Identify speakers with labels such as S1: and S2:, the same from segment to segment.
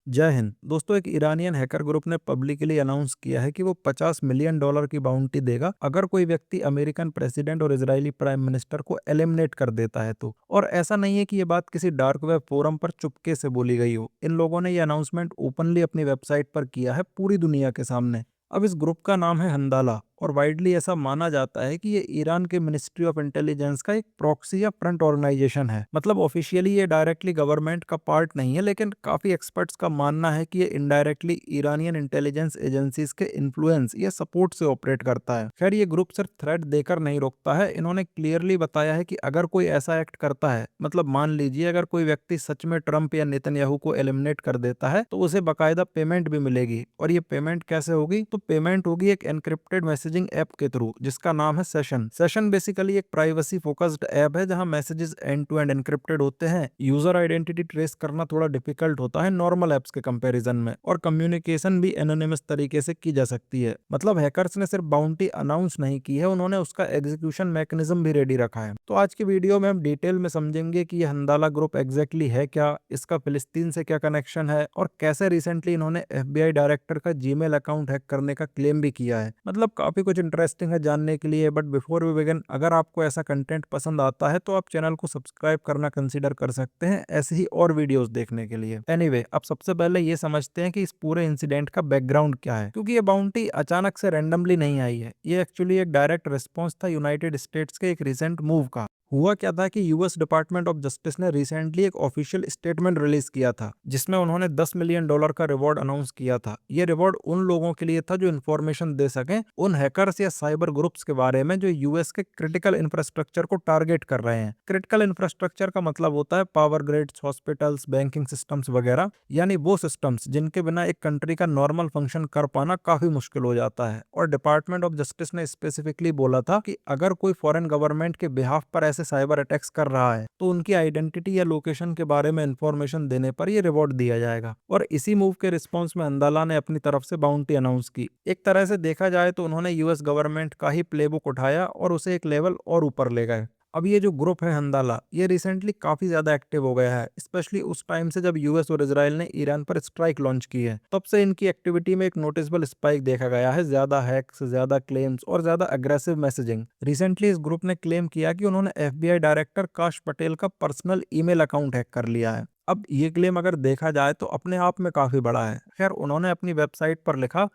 S1: जय हिंद दोस्तों। एक ईरानियन हैकर ग्रुप ने पब्लिकली अनाउंस किया है कि वो $50 मिलियन की बाउंटी देगा अगर कोई व्यक्ति अमेरिकन प्रेसिडेंट और इजरायली प्राइम मिनिस्टर को एलिमिनेट कर देता है तो। और ऐसा नहीं है कि ये बात किसी डार्क वेब फोरम पर चुपके से बोली गई हो। इन लोगों ने ये अनाउंसमेंट ओपनली अपनी वेबसाइट पर किया है, पूरी दुनिया के सामने। अब इस ग्रुप का नाम है हंदाला और वाइडली ऐसा माना जाता है कि ये ईरान के मिनिस्ट्री ऑफ इंटेलिजेंस का एक प्रॉक्सी या फ्रंट ऑर्गेनाइजेशन है। मतलब ऑफिशियली ये डायरेक्टली गवर्नमेंट का पार्ट नहीं है, लेकिन काफी एक्सपर्ट्स का मानना है कि ये इनडायरेक्टली ईरानियन इंटेलिजेंस एजेंसीज के इन्फ्लुएंस या सपोर्ट से ऑपरेट करता है। खैर, ये ग्रुप सिर्फ थ्रेट देकर नहीं रोकता है। इन्होंने क्लियरली बताया है कि अगर कोई ऐसा एक्ट करता है, मतलब मान लीजिए अगर कोई व्यक्ति सच में ट्रंप या नेतन्याहू को एलिमिनेट कर देता है, तो उसे बाकायदा पेमेंट भी मिलेगी। और ये पेमेंट कैसे होगी? तो पेमेंट होगी एक एनक्रिप्टेड मैसेजिंग ऐप के थ्रू, जिसका नाम है सेशन। सेशन बेसिकली एक प्राइवेसी फोकस्ड ऐप है जहां messages end to end encrypted होते हैं। यूजर आइडेंटिटी ट्रेस करना थोड़ा डिफिकल्ट होता है नॉर्मल ऐप्स के कंपैरिजन में, और कम्युनिकेशन भी एनोनिमस तरीके से की जा सकती है। मतलब हैकर्स ने सिर्फ बाउंटी अनाउंस नहीं की है, उन्होंने उसका एग्जीक्यूशन मैकेनिज्म भी रेडी रखा है। तो आज की वीडियो में हम डिटेल में समझेंगे कि यह हंदाला ग्रुप एग्जैक्टली है क्या, इसका फिलिस्तीन से क्या कनेक्शन है, और कैसे रिसेंटली इन्होंने एफबीआई डायरेक्टर का जीमेल अकाउंट हैक करने का क्लेम भी किया है। मतलब काफी कुछ इंटरेस्टिंग है जानने के लिए। बट बिफोर वी बिगिन, अगर आपको ऐसा कंटेंट पसंद आता है तो आप चैनल को सब्सक्राइब करना कंसीडर कर सकते हैं ऐसे ही और वीडियोस देखने के लिए। एनीवे, अब सबसे पहले ये समझते हैं कि इस पूरे इंसिडेंट का बैकग्राउंड क्या है, क्योंकि ये बाउंटी अचानक से रैंडमली नहीं आई है। ये एक्चुअली एक डायरेक्ट रिस्पॉन्स था यूनाइटेड स्टेट्स के एक रिसेंट मूव का। हुआ क्या था कि यूएस डिपार्टमेंट ऑफ जस्टिस ने रिसेंटली एक ऑफिशियल स्टेटमेंट रिलीज किया था, जिसमें उन्होंने $10 मिलियन का रिवॉर्ड अनाउंस किया था। ये रिवॉर्ड उन लोगों के लिए था जो इन्फॉर्मेशन दे सकें उन हैकर्स या साइबर ग्रुप्स के बारे में जो यूएस के क्रिटिकल इंफ्रास्ट्रक्चर को टारगेट कर रहे हैं। क्रिटिकल इंफ्रास्ट्रक्चर का मतलब होता है power grids, hospitals, banking systems वगैरह, यानी वो सिस्टम्स जिनके बिना एक कंट्री का नॉर्मल फंक्शन कर पाना काफी मुश्किल हो जाता है। और डिपार्टमेंट ऑफ जस्टिस ने स्पेसिफिकली बोला था कि अगर कोई फॉरेन गवर्नमेंट के बिहाफ पर ऐसे साइबर अटैक्स कर रहा है तो उनकी आइडेंटिटी या लोकेशन के बारे में इंफॉर्मेशन देने पर ये रिवॉर्ड दिया जाएगा। और इसी मूव के रिस्पॉन्स में अंदाला ने अपनी तरफ से बाउंटी अनाउंस की। एक तरह से देखा जाए तो उन्होंने यूएस गवर्नमेंट का ही प्लेबुक उठाया और उसे एक लेवल और ऊपर ले गए। अब ये जो ग्रुप है हंदाला, ये रिसेंटली काफी ज्यादा एक्टिव हो गया है, स्पेशली उस टाइम से जब यूएस और इजराइल ने ईरान पर स्ट्राइक लॉन्च की है। तब से इनकी एक्टिविटी में एक नोटिसेबल स्पाइक देखा गया है। ज्यादा हैक्स, ज्यादा क्लेम्स और ज्यादा अग्रेसिव मैसेजिंग। रिसेंटली इस ग्रुप ने क्लेम किया कि उन्होंने एफबीआई डायरेक्टर काश पटेल का पर्सनल ईमेल अकाउंट हैक कर लिया है। अब ये क्लेम अगर देखा जाए तो अपने आप में काफी बड़ा है। खैर, उन्होंने अपनी वेबसाइट पर लिखा,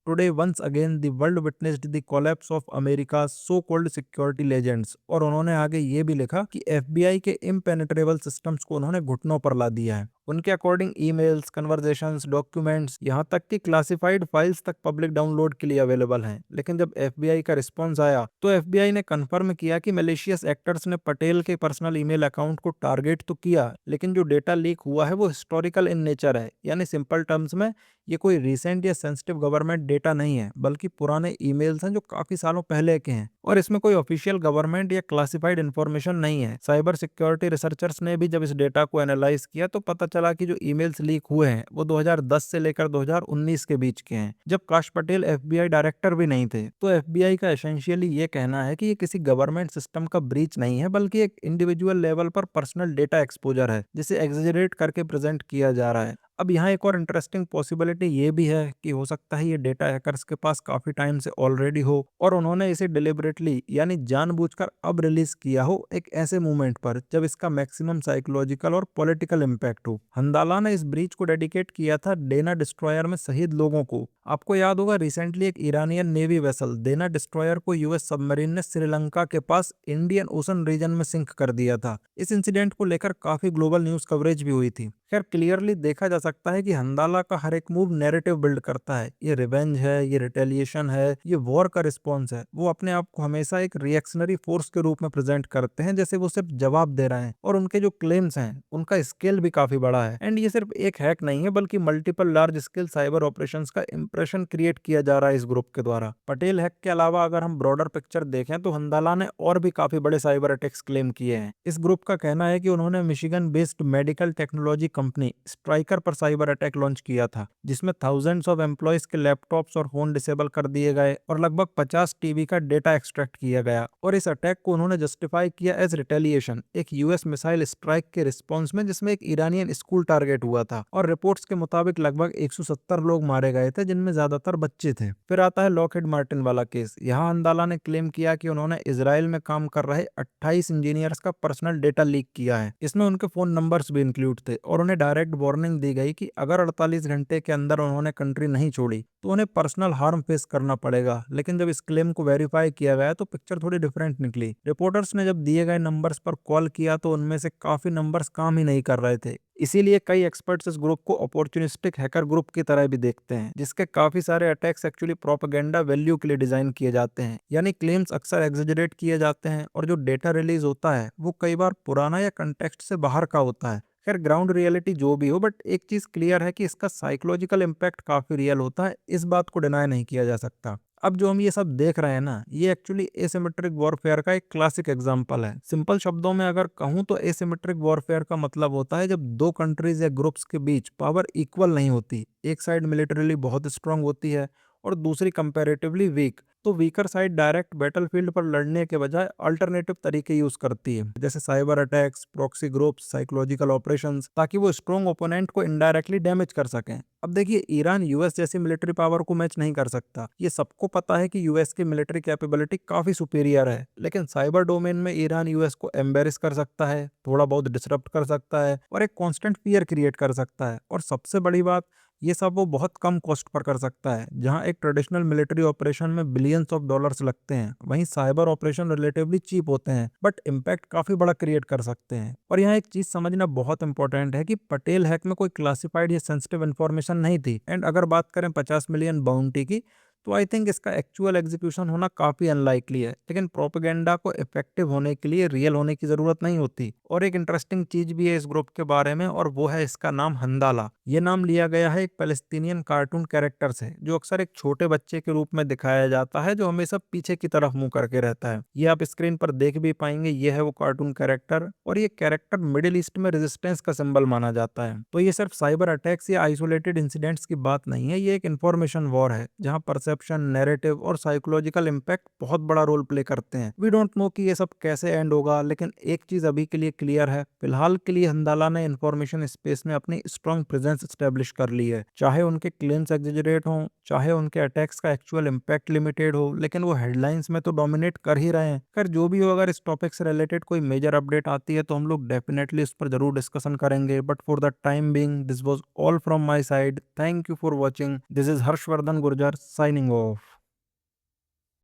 S1: today once again the world witnessed the collapse of America so called security legends. और उन्होंने आगे ये भी लिखा कि एफबीआई के इम्पेनेट्रेबल सिस्टम्स को उन्होंने घुटनों पर ला दिया है। उनके अकॉर्डिंग ईमेल्स, कन्वर्सेशंस, डॉक्यूमेंट्स, यहाँ तक कि क्लासिफाइड फाइल्स तक पब्लिक डाउनलोड के लिए अवेलेबल हैं। लेकिन जब एफबीआई का रिस्पॉन्स आया तो एफबीआई ने कंफर्म किया कि मलेशियस एक्टर्स ने पटेल के पर्सनल ईमेल अकाउंट को टारगेट तो किया, लेकिन जो डेटा लीक हुआ है वो हिस्टोरिकल इन नेचर है। यानी सिंपल टर्म्स में ये कोई रिसेंट या सेंसिटिव गवर्नमेंट डेटा नहीं है, बल्कि पुराने ईमेल्स हैं जो काफी सालों पहले के हैं। और इसमें कोई ऑफिशियल गवर्नमेंट या क्लासिफाइड इंफॉर्मेशन नहीं है। साइबर सिक्योरिटी रिसर्चर्स ने भी जब इस डेटा को एनालाइज किया तो पता चला कि जो ईमेल्स लीक हुए हैं वो 2010 से लेकर 2019 के बीच के हैं, जब काश पटेल एफबीआई डायरेक्टर भी नहीं थे। तो एफबीआई का एसेंशियली ये कहना है कि ये किसी गवर्नमेंट सिस्टम का ब्रीच नहीं है, बल्कि एक इंडिविजुअल लेवल पर पर्सनल डेटा एक्सपोजर है, जिसे एग्जेजरेट करके प्रेजेंट किया जा रहा है। अब यहाँ एक और इंटरेस्टिंग पॉसिबिलिटी ये भी है कि हो सकता है ये डेटा हैकर्स के पास काफी टाइम से ऑलरेडी हो और उन्होंने इसे डिलिबरेटली यानी जानबूझकर अब रिलीज किया हो एक ऐसे मोमेंट पर जब इसका मैक्सिमम साइकोलॉजिकल और पॉलिटिकल इम्पैक्ट हो। हंदाला ने इस ब्रीच को डेडिकेट किया था डेना डिस्ट्रॉयर में शहीद लोगों को। आपको याद होगा रिसेंटली एक Iranian navy vessel Dena destroyer को यूएस सबमरीन ने श्रीलंका के पास इंडियन ओशन रीजन में सिंक कर दिया था। इस इंसिडेंट को लेकर काफी ग्लोबल न्यूज कवरेज भी हुई थी। खैर, क्लियरली देखा जा सकता है कि हंदाला का हर एक मूव नैरेटिव बिल्ड करता है। ये रिवेंज है, ये रिटेलिएशन है, ये वॉर का रिस्पॉन्स है। वो अपने आप को हमेशा एक रिएक्शनरी फोर्स के रूप में प्रेजेंट करते हैं, जैसे वो सिर्फ जवाब दे रहे हैं। और उनके जो क्लेम्स हैं उनका स्केल भी काफी बड़ा है। एंड ये सिर्फ एक हैक नहीं है, बल्कि multiple large scale cyber operations का इंप्रेशन क्रिएट किया जा रहा है इस ग्रुप के द्वारा। पटेल हैक के अलावा अगर हम ब्रॉडर पिक्चर देखें तो हंदाला ने और भी काफी बड़े साइबर अटैक्स क्लेम किए हैं। इस ग्रुप का कहना है कि उन्होंने Michigan based medical technology company striker पर पर साइबर अटैक लॉन्च किया था, जिसमें थाउजेंड्स ऑफ एम्प्लॉयज के लैपटॉप्स और फोन डिसेबल कर दिए गए और लगभग 50 टीबी का डेटा एक्सट्रैक्ट किया गया। और इस अटैक को उन्होंने जस्टिफाई किया एज रिटेलिएशन, एक यूएस मिसाइल स्ट्राइक के रिस्पॉन्स में जिसमें एक ईरानियन स्कूल टारगेट हुआ था। और रिपोर्ट्स के मुताबिक लगभग 170 लोग मारे गए थे, जिनमें ज्यादातर बच्चे थे। फिर आता है लॉकहीड मार्टिन वाला केस। यहाँ अंदाला ने क्लेम किया कि उन्होंने इजराइल में काम कर रहे 28 इंजीनियर्स का पर्सनल डेटा लीक किया है। इसमें उनके फोन नंबर्स भी इंक्लूड थे और उन्हें डायरेक्ट वार्निंग दी गई कि अगर 48 घंटे के अंदर उन्होंने कंट्री नहीं छोड़ी तो उन्हें पर्सनल हार्म फेस करना पड़ेगा। लेकिन जब इस क्लेम को वेरीफाई किया गया तो पिक्चर थोड़ी डिफरेंट निकली। रिपोर्टर्स ने जब दिए गए नंबर्स पर कॉल किया तो उनमें से काफी नंबर्स काम ही नहीं कर रहे थे। इसीलिए कई एक्सपर्ट्स इस ग्रुप को अपॉर्चुनिस्टिक हैकर ग्रुप की तरह भी देखते हैं, जिसके काफी सारे अटैक्स एक्चुअली प्रोपेगेंडा वैल्यू के लिए डिजाइन किए जाते हैं। यानी क्लेम्स अक्सर एग्जेजरेट किए जाते हैं और जो डेटा रिलीज होता है वो कई बार पुराना या कंटेक्स्ट से बाहर का होता है। खैर ग्राउंड रियलिटी जो भी हो, बट एक चीज क्लियर है कि इसका साइकोलॉजिकल इम्पैक्ट काफी रियल होता है, इस बात को डिनाई नहीं किया जा सकता। अब जो हम ये सब देख रहे हैं ना, ये एक्चुअली एसिमेट्रिक वॉरफेयर का एक क्लासिक एग्जांपल है। सिंपल शब्दों में अगर कहूं तो एसिमेट्रिक वॉरफेयर का मतलब होता है जब दो कंट्रीज या ग्रुप्स के बीच पावर इक्वल नहीं होती। एक साइड मिलिटरीली बहुत स्ट्रांग होती है और दूसरी कंपैरेटिवली वीक। तो वीकर साइड डायरेक्ट बैटलफील्ड पर लड़ने के बजाय अल्टरनेटिव तरीके यूज करती है, जैसे cyber attacks, proxy groups, psychological operations, ताकि वो स्ट्रॉन्ग ओपोनेंट को इनडायरेक्टली डैमेज कर सकें। अब देखिए, ईरान यूएस जैसी मिलिट्री पावर को मैच नहीं कर सकता। ये सबको पता है कि यूएस की मिलिट्री कैपेबिलिटी काफी सुपीरियर है, लेकिन साइबर डोमेन में ईरान यूएस को एम्बेरस कर सकता है, थोड़ा बहुत डिसरप्ट कर सकता है और एक कांस्टेंट फियर क्रिएट कर सकता है। और सबसे बड़ी बात, ये सब वो बहुत कम कॉस्ट पर कर सकता है। जहां एक ट्रेडिशनल मिलिट्री ऑपरेशन में बिलियंस ऑफ डॉलर्स लगते हैं, वहीं साइबर ऑपरेशन रिलेटिवली चीप होते हैं बट इम्पैक्ट काफी बड़ा क्रिएट कर सकते हैं। और यहाँ एक चीज समझना बहुत इंपॉर्टेंट है कि पटेल हैक में कोई क्लासिफाइड या सेंसिटिव इन्फॉर्मेशन नहीं थी। एंड अगर बात करें 50 मिलियन बाउंटी की, तो आई थिंक इसका एक्चुअल एग्जीक्यूशन होना काफी अनलाइकली है। लेकिन प्रोपेगेंडा को इफेक्टिव होने के लिए रियल होने की जरूरत नहीं होती। और एक इंटरेस्टिंग चीज भी है इस ग्रुप के बारे में, और वो है इसका नाम हंदाला। ये नाम लिया गया है एक पैलेस्टीनियन कार्टून कैरेक्टर से, जो अक्सर एक छोटे बच्चे के रूप में दिखाया जाता है, जो हमेशा पीछे की तरफ मुंह करके रहता है। ये आप स्क्रीन पर देख भी पाएंगे, ये है वो कार्टून कैरेक्टर। और ये कैरेक्टर मिडिल ईस्ट में रेजिस्टेंस का सिंबल माना जाता है। तो ये सिर्फ साइबर अटैक्स या आइसोलेटेड इंसिडेंट्स की बात नहीं है, ये एक इन्फॉर्मेशन वॉर है जहां परसेप्शन, नैरेटिव और साइकोलॉजिकल इम्पैक्ट बहुत बड़ा रोल प्ले करते हैं। वी डोंट नो कि ये सब कैसे एंड होगा, लेकिन एक चीज अभी के लिए क्लियर है, फिलहाल के लिए हंदाला ने इंफॉर्मेशन स्पेस में अपनी स्ट्रॉन्ग प्रेजेंस एस्टेब्लिश कर ली है। चाहे उनके क्लेम्स एग्जेजरेट हों, चाहे उनके अटैक्स का एक्चुअल इम्पैक्ट लिमिटेड हो, लेकिन वो हेडलाइंस में तो डोमिनेट कर ही रहे हैं। खैर जो भी हो, अगर इस टॉपिक से रिलेटेड कोई मेजर अपडेट आती है तो हम लोग डेफिनेटली इस पर जरूर डिस्कशन करेंगे। But for the time being, this was all from my side. Thank you for watching. This is Harshvardhan Gurjar signing off.